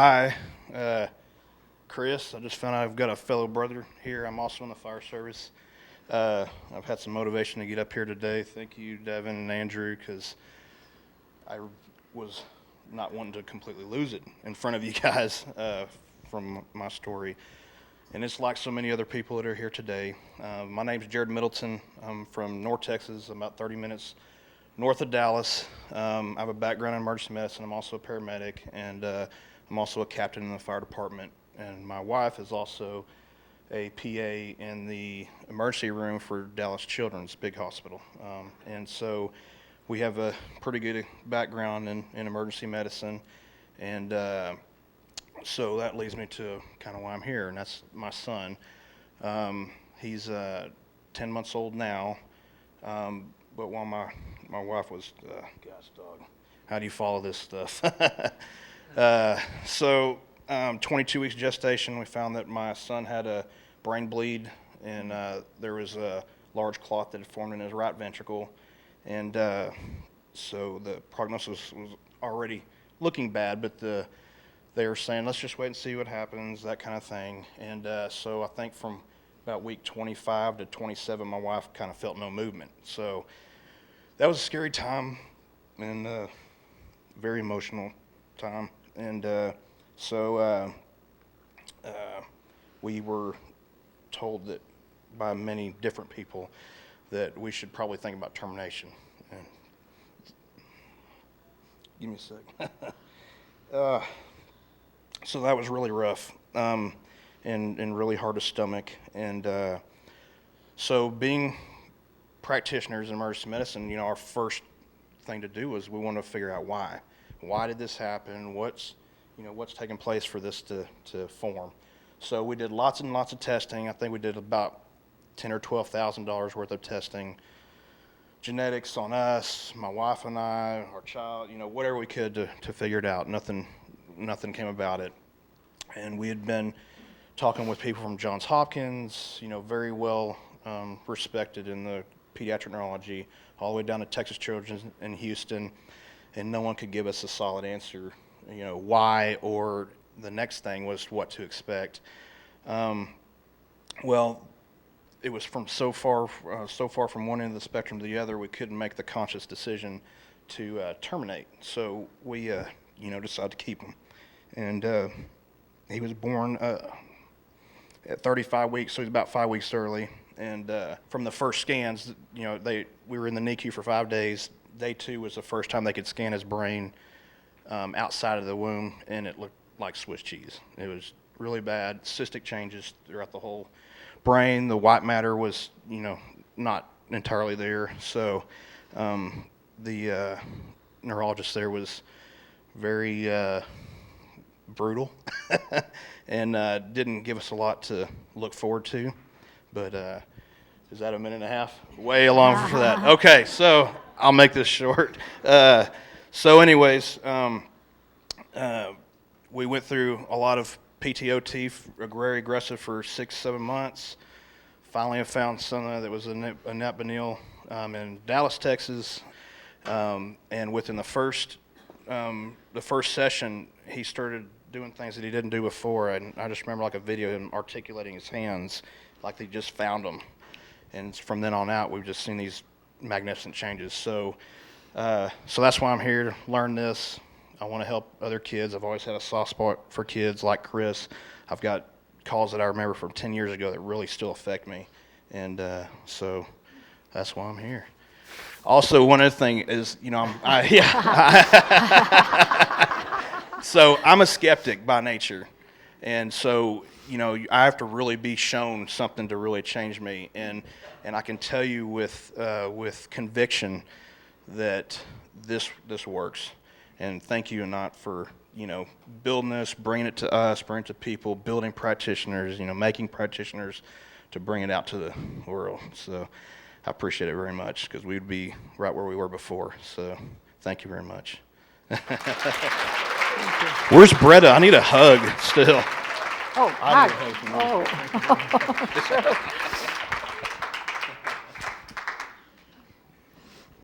Hi, Chris. I just found out I've got a fellow brother here. I'm also in the fire service. I've had some motivation to get up here today. Thank you, Devin and Andrew, because I was not wanting to completely lose it in front of you guys from my story. And it's like so many other people that are here today. My name's Jared Middleton. I'm from North Texas, about 30 minutes north of Dallas. I have a background in emergency medicine. I'm also a paramedic, and I'm also a captain in the fire department. And my wife is also a PA in the emergency room for Dallas Children's big hospital. And so we have a pretty good background in emergency medicine. And so that leads me to kind of why I'm here, and that's my son. He's 10 months old now, but while my wife was, gosh dog, how do you follow this stuff? 22 weeks gestation, we found that my son had a brain bleed, and there was a large clot that had formed in his right ventricle, and so the prognosis was already looking bad, but they were saying, let's just wait and see what happens, that kind of thing. And so I think from about week 25 to 27, my wife kind of felt no movement. So that was a scary time and very emotional time. And so we were told that by many different people that we should probably think about termination. And give me a sec. So that was really rough and really hard to stomach. And so being practitioners in emergency medicine, our first thing to do was we wanted to figure out why. Why did this happen? What's taking place for this to form? So we did lots and lots of testing. I think we did about $10,000 or $12,000 worth of testing. Genetics on us, my wife and I, our child, whatever we could to figure it out. Nothing came about it. And we had been talking with people from Johns Hopkins, very well respected in the pediatric neurology, all the way down to Texas Children's in Houston, and no one could give us a solid answer, why, or the next thing was what to expect. Well, it was from so far from one end of the spectrum to the other, we couldn't make the conscious decision to terminate. So we, decided to keep him. And he was born at 35 weeks, so he's about 5 weeks early. And from the first scans, we were in the NICU for 5 days. Day 2 was the first time they could scan his brain outside of the womb, and it looked like Swiss cheese. It was really bad, cystic changes throughout the whole brain. The white matter was, not entirely there. So the neurologist there was very brutal and didn't give us a lot to look forward to. But is that a minute and a half? Way long for that. Okay, so I'll make this short. So anyways, we went through a lot of PTOT, very aggressive for 6-7 months. Finally, I found someone that was Anat Baniel in Dallas, Texas. And within the first session, he started doing things that he didn't do before. And I just remember like a video of him articulating his hands like they just found them. And from then on out, we've just seen these magnificent changes. So that's why I'm here to learn this. I want to help other kids. I've always had a soft spot for kids like Chris. I've got calls that I remember from 10 years ago that really still affect me. And so that's why I'm here. Also, one other thing is, so I'm a skeptic by nature. And so, I have to really be shown something to really change me. And I can tell you with conviction that this works. And thank you, Anat, for, building this, bringing it to us, bringing it to people, building practitioners, making practitioners to bring it out to the world. So I appreciate it very much because we'd be right where we were before. So thank you very much. Where's Bretta? I need a hug still. Oh, hug. Oh.